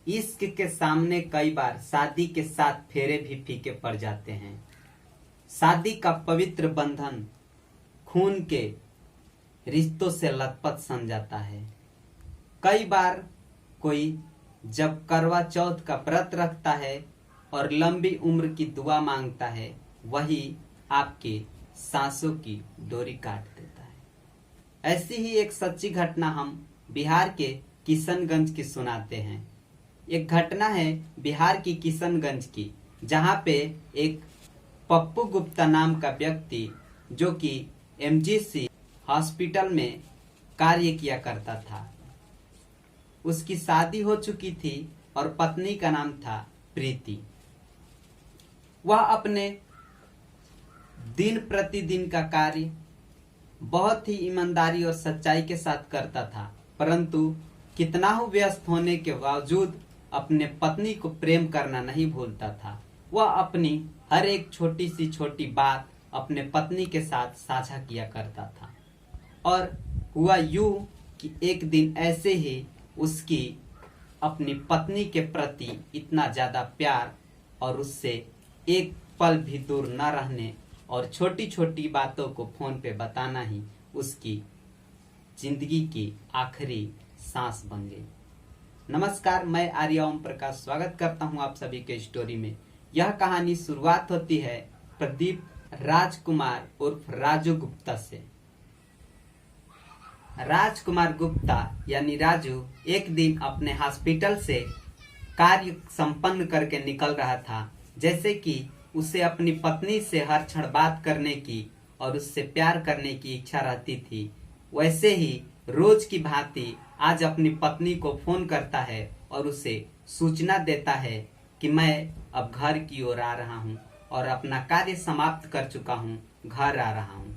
इश्क के सामने कई बार शादी के साथ फेरे भी फीके पड़ जाते हैं। शादी का पवित्र बंधन खून के रिश्तों से लथपथ सन जाता है। कई बार कोई जब करवा चौथ का व्रत रखता है और लंबी उम्र की दुआ मांगता है, वही आपके सांसों की डोरी काट देता है। ऐसी ही एक सच्ची घटना हम बिहार के किशनगंज की सुनाते हैं। एक घटना है बिहार की किशनगंज की, जहां पे एक पप्पू गुप्ता नाम का व्यक्ति जो कि एमजीसी हॉस्पिटल में कार्य किया करता था, उसकी शादी हो चुकी थी और पत्नी का नाम था प्रीति। वह अपने दिन प्रतिदिन का कार्य बहुत ही ईमानदारी और सच्चाई के साथ करता था, परंतु कितना ही व्यस्त होने के बावजूद अपने पत्नी को प्रेम करना नहीं भूलता था। वह अपनी हर एक छोटी सी छोटी बात अपने पत्नी के साथ साझा किया करता था। और हुआ यूं कि एक दिन ऐसे ही उसकी अपनी पत्नी के प्रति इतना ज्यादा प्यार और उससे एक पल भी दूर न रहने और छोटी छोटी बातों को फोन पे बताना ही उसकी जिंदगी की आखिरी सांस बन गई। नमस्कार, मैं आर्य ओम प्रकाश स्वागत करता हूं आप सभी के स्टोरी में। यह कहानी शुरुआत होती है प्रदीप राजकुमार उर्फ राजू गुप्ता से। राजकुमार गुप्ता यानी राजू एक दिन अपने हॉस्पिटल से कार्य संपन्न करके निकल रहा था। जैसे कि उसे अपनी पत्नी से हर क्षण बात करने की और उससे प्यार करने की इच्छा रहती थी, वैसे ही रोज की भांति आज अपनी पत्नी को फोन करता है और उसे सूचना देता है कि मैं अब घर की ओर आ रहा हूं और अपना कार्य समाप्त कर चुका हूं, घर आ रहा हूं।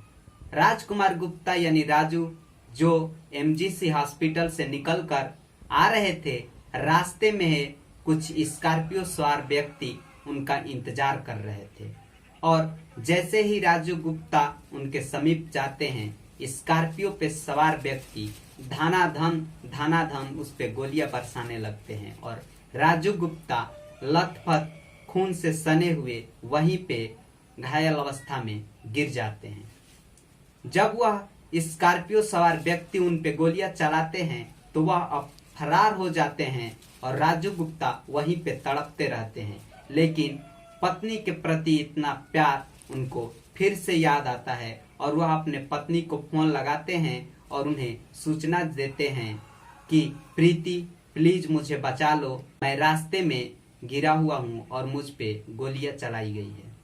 राजकुमार गुप्ता यानी राजू जो एमजीसी हॉस्पिटल से निकलकर आ रहे थे, रास्ते में कुछ स्कॉर्पियो सवार व्यक्ति उनका इंतजार कर रहे थे और जैसे ही राजू गुप्ता उनके समीप जाते हैं, स्कॉर्पियो पे सवार व्यक्ति धनाधन उस पे गोलियां बरसाने लगते हैं और राजू गुप्ता लथपथ खून से सने हुए वहीं पे घायल अवस्था में गिर जाते हैं। जब वह स्कॉर्पियो सवार व्यक्ति उन पे गोलियां चलाते हैं तो वह अब फरार हो जाते हैं और राजू गुप्ता वहीं पे तड़पते रहते हैं। लेकिन पत्नी के प्रति इतना प्यार उनको फिर से याद आता है और वह अपने पत्नी को फोन लगाते हैं और उन्हें सूचना देते हैं कि प्रीति प्लीज मुझे बचा लो, मैं रास्ते में गिरा हुआ हूं और मुझ पे गोलियां चलाई गई है।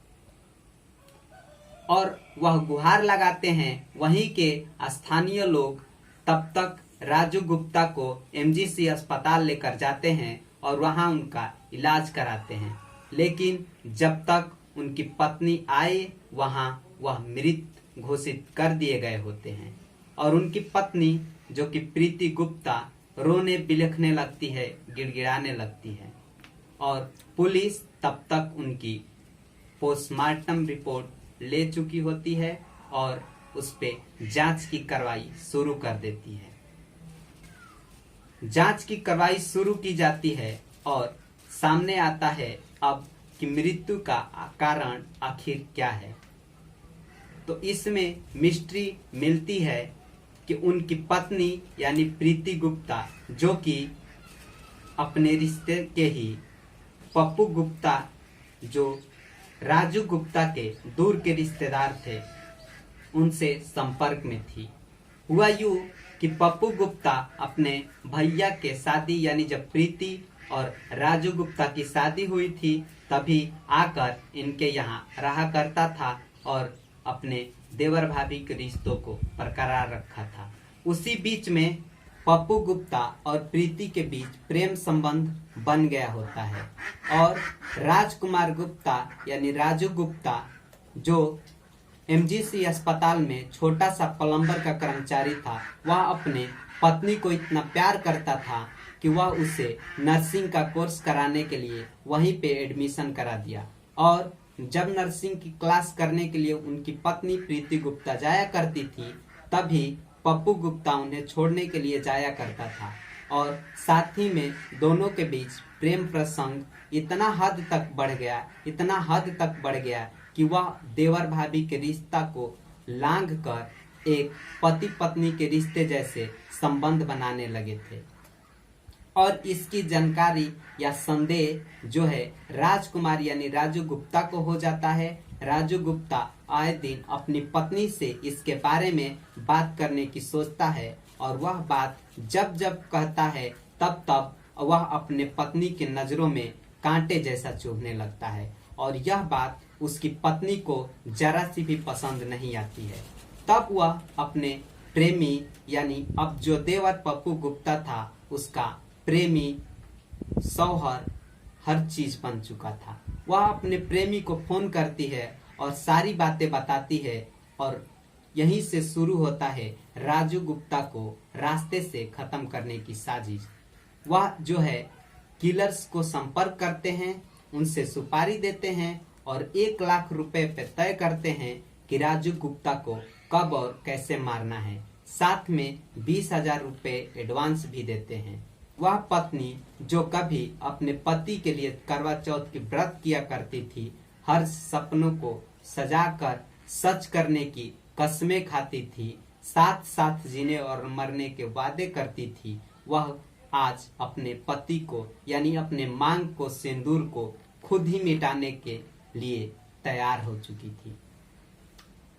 और वह गुहार लगाते हैं। वहीं के स्थानीय लोग तब तक राजू गुप्ता को एमजीसी अस्पताल लेकर जाते हैं और वहां उनका इलाज कराते हैं। लेकिन जब तक उनकी पत्नी आए, वहां वह मृत घोषित कर दिए गए होते हैं और उनकी पत्नी जो कि प्रीति गुप्ता रोने बिलखने लगती है, गिड़गिड़ाने लगती है और पुलिस तब तक उनकी पोस्टमार्टम रिपोर्ट ले चुकी होती है और उस पे जांच की कार्रवाई शुरू कर देती है। जांच की कार्रवाई शुरू की जाती है और सामने आता है अब कि मृत्यु का कारण आखिर क्या है। तो इसमें मिस्ट्री मिलती है कि उनकी पत्नी यानी प्रीति गुप्ता जो कि अपने रिश्ते के ही पप्पू गुप्ता जो राजू गुप्ता के दूर के रिश्तेदार थे, उनसे संपर्क में थी। हुआ यूं कि पप्पू गुप्ता अपने भैया के शादी यानी जब प्रीति और राजू गुप्ता की शादी हुई थी तभी आकर इनके यहाँ रहा करता था और अपने देवर भाभी के रिश्तों को बरकरार रखा था। उसी बीच में पप्पू गुप्ता और प्रीति के बीच प्रेम संबंध बन गया होता है और राजकुमार गुप्ता यानी राजू गुप्ता जो एमजीसी अस्पताल में छोटा सा प्लम्बर का कर्मचारी था, वह अपने पत्नी को इतना प्यार करता था कि वह उसे नर्सिंग का कोर्स कराने के लिए वहीं पे एडमिशन करा दिया। और जब नर्सिंग की क्लास करने के लिए उनकी पत्नी प्रीति गुप्ता जाया करती थी, तभी पप्पू गुप्ता उन्हें छोड़ने के लिए जाया करता था और साथ ही में दोनों के बीच प्रेम प्रसंग इतना हद तक बढ़ गया कि वह देवर भाभी के रिश्ता को लांघ कर एक पति पत्नी के रिश्ते जैसे संबंध बनाने लगे थे। और इसकी जानकारी या संदेह जो है राजकुमार यानी राजू गुप्ता को हो जाता है। राजू गुप्ता आए दिन अपनी पत्नी से इसके बारे में बात करने की सोचता है और वह बात जब जब कहता है तब तब वह अपने पत्नी की नजरों में कांटे जैसा चुभने लगता है और यह बात उसकी पत्नी को जरा सी भी पसंद नहीं आती है। तब वह अपने प्रेमी यानी अब जो देवर पप्पू गुप्ता था उसका प्रेमी सौहर हर चीज बन चुका था। वह अपने प्रेमी को फोन करती है और सारी बातें बताती है और यहीं से शुरू होता है राजू गुप्ता को रास्ते से खत्म करने की साजिश। वह जो है किलर्स को संपर्क करते हैं, उनसे सुपारी देते हैं और 1 लाख रुपए पे तय करते हैं कि राजू गुप्ता को कब और कैसे मारना है। साथ में 20,000 रुपए एडवांस भी देते हैं। वह पत्नी जो कभी अपने पति के लिए करवा चौथ की व्रत किया करती थी, हर सपनों को सजाकर सच करने की कस्में खाती थी, साथ साथ जीने और मरने के वादे करती थी, वह आज अपने पति को यानी अपने मांग को सिंदूर को खुद ही मिटाने के लिए तैयार हो चुकी थी।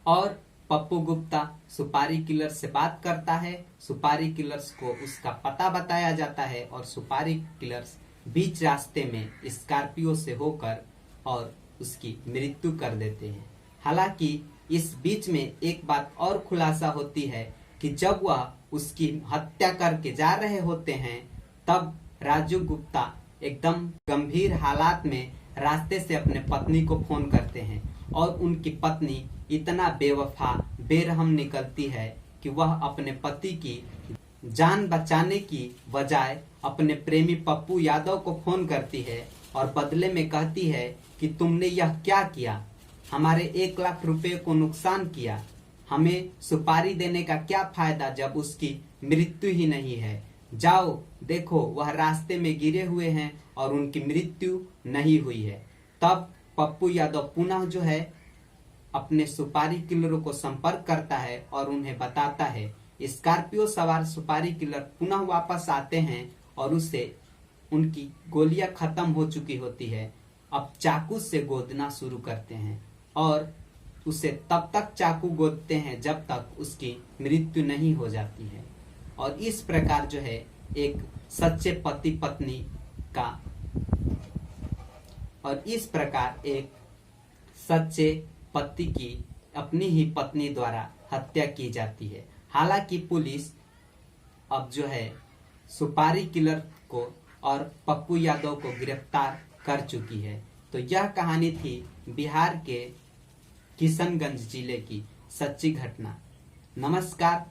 और पप्पू गुप्ता सुपारी किलर से बात करता है। सुपारी किलर्स को उसका पता बताया जाता है और सुपारी किलर्स बीच रास्ते में स्कॉर्पियो से होकर और उसकी मृत्यु कर देते हैं। हालांकि इस बीच में एक बात और खुलासा होती है कि जब वह उसकी हत्या करके जा रहे होते हैं तब राजू गुप्ता एकदम गंभीर हालात में रास्ते से अपने पत्नी को फोन करते हैं और उनकी पत्नी इतना बेवफा बेरहम निकलती है कि वह अपने पति की जान बचाने की बजाय अपने प्रेमी पप्पू यादव को फोन करती है और बदले में कहती है कि तुमने यह क्या किया, हमारे 1 लाख रुपए को नुकसान किया, हमें सुपारी देने का क्या फायदा जब उसकी मृत्यु ही नहीं है। जाओ देखो वह रास्ते में गिरे हुए हैं और उनकी मृत्यु नहीं हुई है। तब पप्पू यादव पुनः जो है अपने सुपारी किलरों को संपर्क करता है और उन्हें बताता है। स्कॉर्पियो सवार सुपारी किलर पुनः वापस आते हैं और उसे उनकी गोलियां खत्म हो चुकी होती है। अब चाकू से गोदना शुरू करते हैं और उसे तब तक चाकू गोदते हैं जब तक उसकी मृत्यु नहीं हो जाती है। और इस प्रकार जो है एक सच्चे पति पत्नी का और इस प्रकार एक सच्चे पति की अपनी ही पत्नी द्वारा हत्या की जाती है। हालांकि पुलिस अब जो है सुपारी किलर को और पप्पू यादव को गिरफ्तार कर चुकी है। तो यह कहानी थी बिहार के किशनगंज जिले की सच्ची घटना। नमस्कार।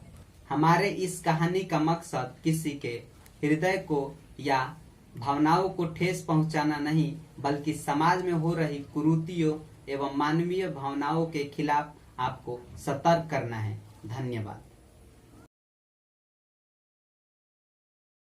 हमारे इस कहानी का मकसद किसी के हृदय को या भावनाओं को ठेस पहुंचाना नहीं, बल्कि समाज में हो रही कुरीतियों एवं मानवीय भावनाओं के खिलाफ आपको सतर्क करना है। धन्यवाद।